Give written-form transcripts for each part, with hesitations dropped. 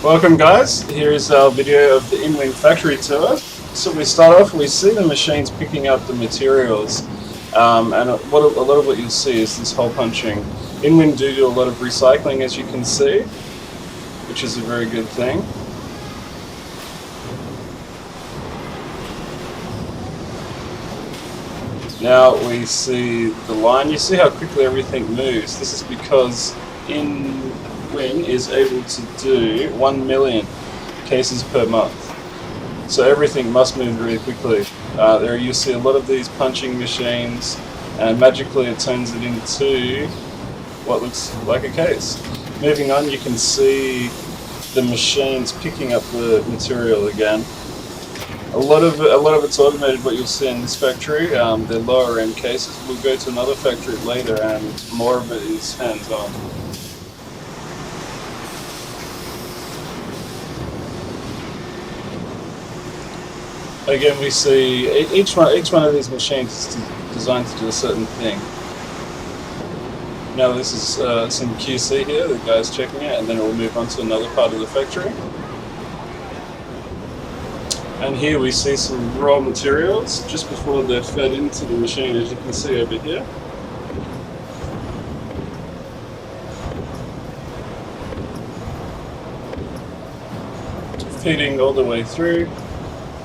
Welcome guys, here is our video of the INWIN Factory Tour. So we start off, we see the machines picking up the materials, and a lot of what you'll see is this hole punching. INWIN do a lot of recycling, as you can see, which is a very good thing. Now we see the line, you see how quickly everything moves. This is because INWIN is able to do 1 million cases per month. So everything must move really quickly. There you see a lot of these punching machines, and magically it turns it into what looks like a case. Moving on, you can see the machines picking up the material again. A lot of it's automated, what you'll see in this factory. They're lower end cases. We'll go to another factory later and more of it is hands-on. Again, we see each one of these machines is designed to do a certain thing. Now this is some QC here, the guy's checking it, and then we'll move on to another part of the factory. And here we see some raw materials just before they're fed into the machine, as you can see over here. Feeding all the way through,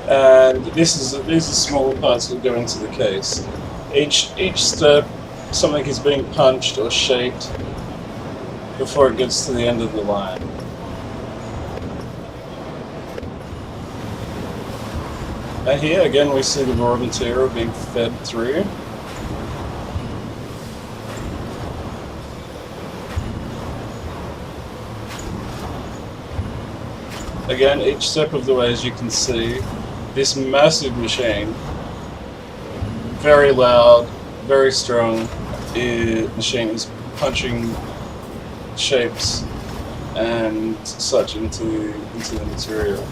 and these are smaller parts that go into the case. Each step, something is being punched or shaped before it gets to the end of the line. And here again we see the raw material being fed through. Again, each step of the way, as you can see, this massive machine, very loud, very strong, machine is punching shapes and such into the material.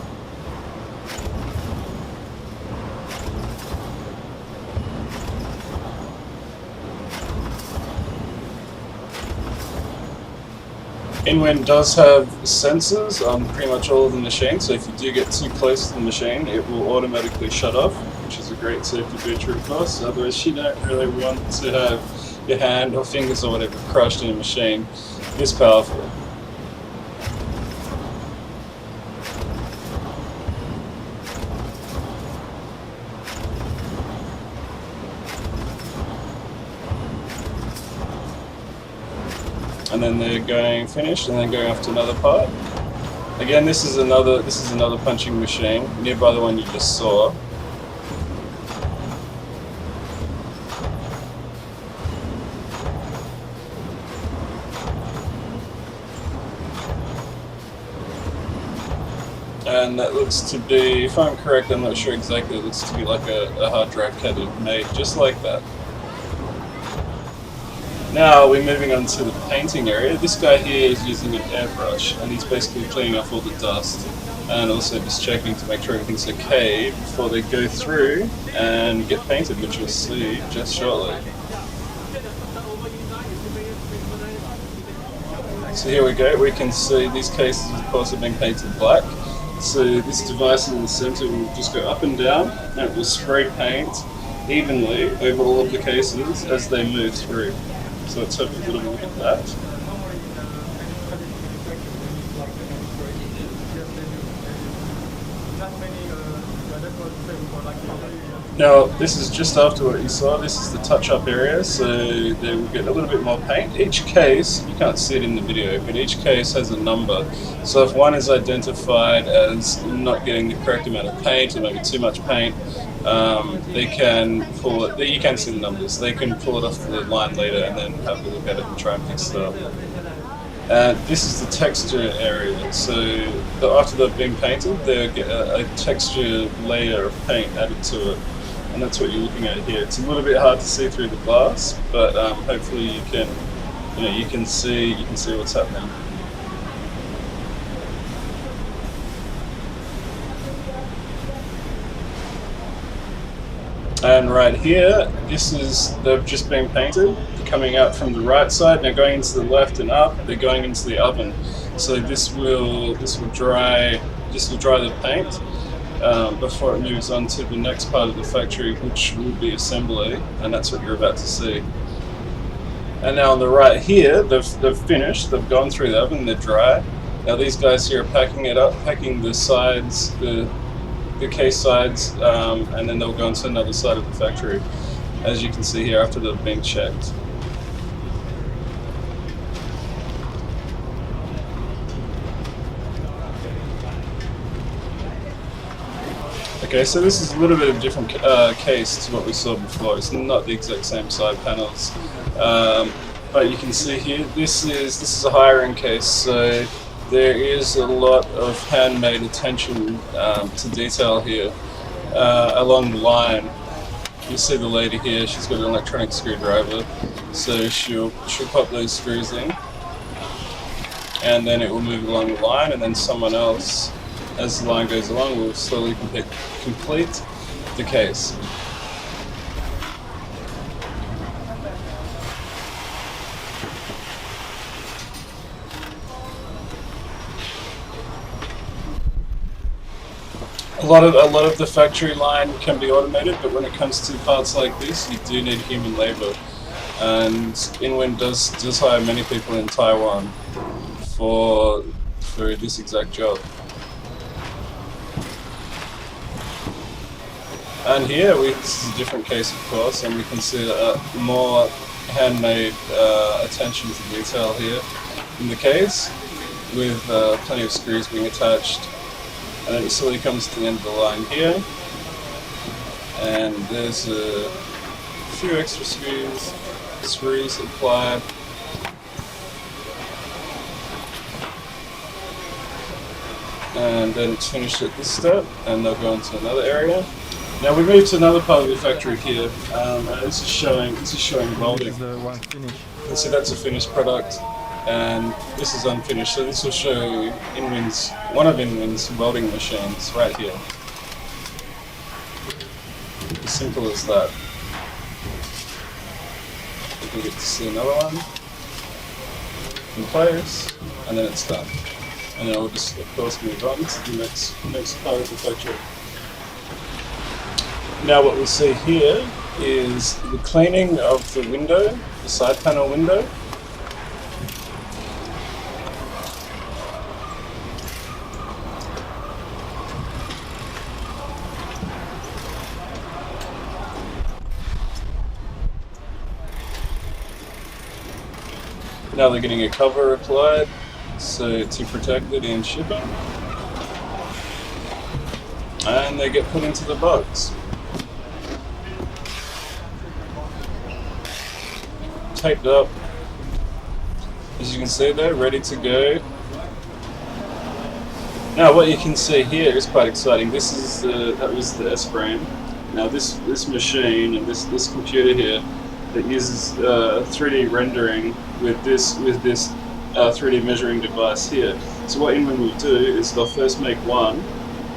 INWIN does have sensors on pretty much all of the machines, so if you do get too close to the machine, it will automatically shut off, which is a great safety feature, of course. Otherwise, you don't really want to have your hand or fingers or whatever crushed in a machine this powerful. And then they're going finished, and then going off to another part. Again, this is another punching machine nearby the one you just saw. And that looks to be, if I'm correct, I'm not sure exactly, it looks to be like a hard drive caddy made just like that. Now we're moving on to the painting area. This guy here is using an airbrush, and he's basically cleaning off all the dust and also just checking to make sure everything's okay before they go through and get painted, which we'll see just shortly. So here we go, we can see these cases of course have been painted black. So this device in the center will just go up and down, and it will spray paint evenly over all of the cases as they move through. So let's have a little look at that. Now this is just after what you saw. This is the touch-up area, so they will get a little bit more paint. Each case, you can't see it in the video, but each case has a number. So if one is identified as not getting the correct amount of paint, or maybe too much paint, they can pull it. You can see the numbers. They can pull it off the line later and then have a look at it and try and fix it up. And this is the texture area. So after they've been painted, they'll get a texture layer of paint added to it, and that's what you're looking at here. It's a little bit hard to see through the glass, but hopefully you can see what's happening. And right here, they've just been painted, coming out from the right side, now going into the left and up, they're going into the oven. So this will dry the paint before it moves on to the next part of the factory, which will be assembly, and that's what you're about to see. And now on the right here, they've finished. They've gone through the oven. They're dry. Now these guys here are packing it up, packing the sides, the case sides, and then they'll go into another side of the factory, as you can see here after they've been checked. Okay, so this is a little bit of a different case to what we saw before. It's not the exact same side panels, but you can see here this is a higher end case, so there is a lot of handmade attention to detail here along the line. You see the lady here; she's got an electronic screwdriver, so she'll pop those screws in, and then it will move along the line, and then someone else, as the line goes along, will slowly complete the case. A lot of the factory line can be automated, but when it comes to parts like this, you do need human labor. And INWIN does hire many people in Taiwan for this exact job. And here, this is a different case, of course, and we can see more handmade attention to detail here in the case, with plenty of screws being attached. And then it slowly comes to the end of the line here, and there's a few extra screws applied. And then it's finished at this step, and they'll go into another area. Now we move to another part of the factory here, and this is showing welding. This is the one finished. And so that's a finished product, and this is unfinished. So this will show one of INWIN's welding machines right here. As simple as that. You can get to see another one in place, and then it's done. And then we'll just, of course, move on to the next part of the factory. Now what we see here is the cleaning of the window, the side panel window. Now they're getting a cover applied, so to protect it in shipping. And they get put into the box. Taped up, as you can see there, ready to go. Now what you can see here is quite exciting. This is that was the S-frame. Now this machine and this computer here that uses 3D rendering with this 3D measuring device here. So what INWIN will do is they'll first make one,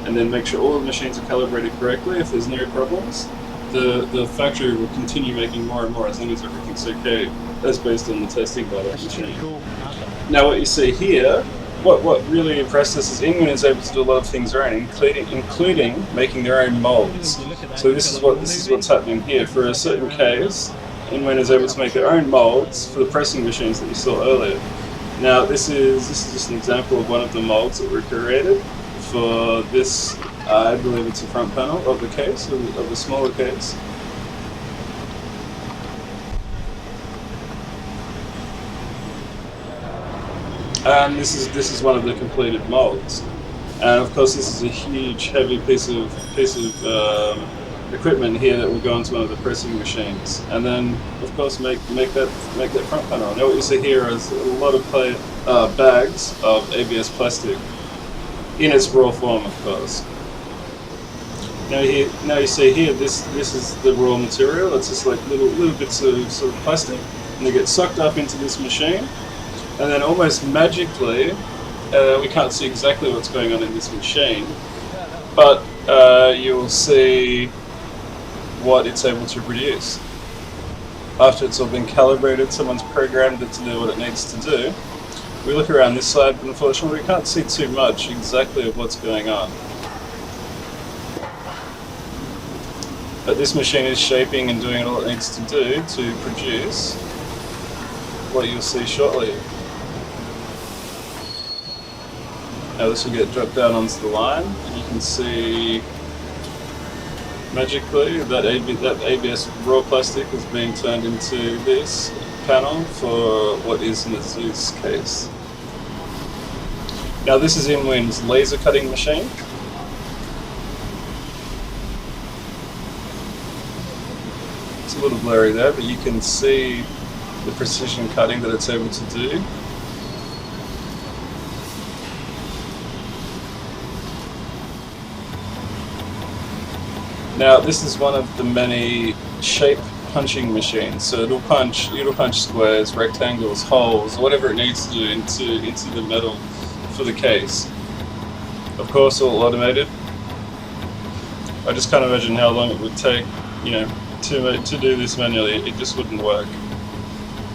and then make sure all the machines are calibrated correctly. If there's no problems, the factory will continue making more and more as long as everything's okay. That's based on the testing by that machine. Cool. Now what you see here, what really impressed us is INWIN is able to do a lot of things their own, including making their own molds. So this is what's happening here. For a certain case, INWIN is able to make their own molds for the pressing machines that you saw earlier. Now this is just an example of one of the molds that were created for this. I believe it's the front panel of the case, of the smaller case. And this is one of the completed molds. And of course, this is a huge, heavy piece of equipment here that will go into one of the pressing machines, and then of course make that front panel. Now what you see here is a lot of bags of ABS plastic in its raw form, of course. Now you see here, this is the raw material. It's just like little bits of sort of plastic, and they get sucked up into this machine, and then almost magically, we can't see exactly what's going on in this machine, but you will see what it's able to produce. After it's all been calibrated, someone's programmed it to do what it needs to do. We look around this side, but unfortunately we can't see too much exactly of what's going on. But this machine is shaping and doing all it needs to do to produce what you'll see shortly. Now this will get dropped down onto the line, and you can see magically that ABS raw plastic is being turned into this panel for what is an Azu's case. Now this is INWIN's laser cutting machine. It's a little blurry there, but you can see the precision cutting that it's able to do. Now this is one of the many shape punching machines, so it'll punch squares, rectangles, holes, whatever it needs to do into the metal for the case. Of course, all automated. I just can't imagine how long it would take, to do this manually. It just wouldn't work.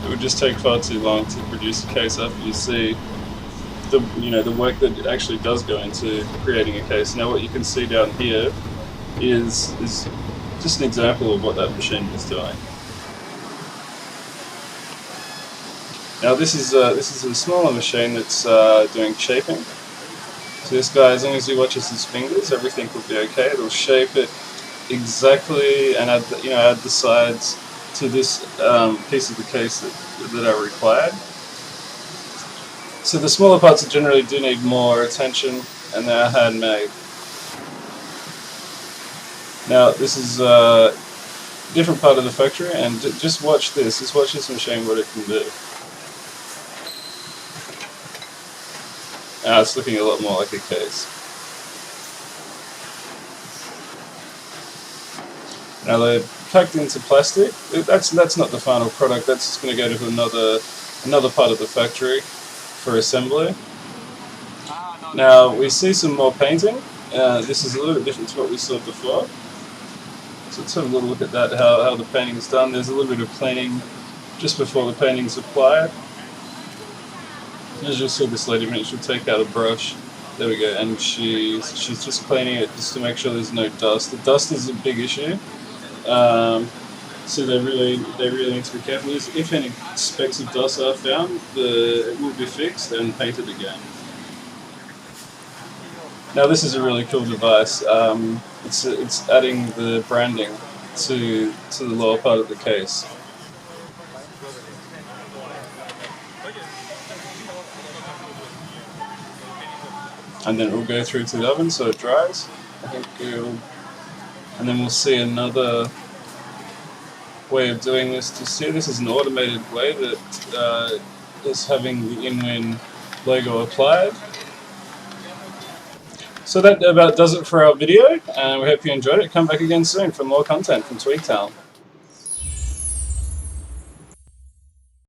It would just take far too long to produce a case after you see the work that it actually does go into creating a case. Now what you can see down here is just an example of what that machine is doing. Now this is a smaller machine that's doing shaping. So this guy, as long as he watches his fingers, everything will be okay. It'll shape it exactly and add the sides to this piece of the case that are required. So the smaller parts generally do need more attention, and they are handmade. Now this is a different part of the factory, and just watch this. Just watch this machine, what it can do. Now it's looking a lot more like a case. Now they're packed into plastic. That's not the final product. That's just going to go to another part of the factory for assembly. Now we see some more painting. This is a little bit different to what we saw before. So let's have a little look at that, how the painting is done. There's a little bit of cleaning just before the painting is applied. As you'll see this lady, she'll take out a brush. There we go, and she's just cleaning it just to make sure there's no dust. The dust is a big issue, so they really need to be careful. If any specks of dust are found, it will be fixed and painted again. Now this is a really cool device. It's adding the branding to the lower part of the case. And then it will go through to the oven so it dries. And then we'll see another way of doing this. To see, this is an automated way that is having the INWIN logo applied. So that about does it for our video, and we hope you enjoyed it. Come back again soon for more content from Tweaktown.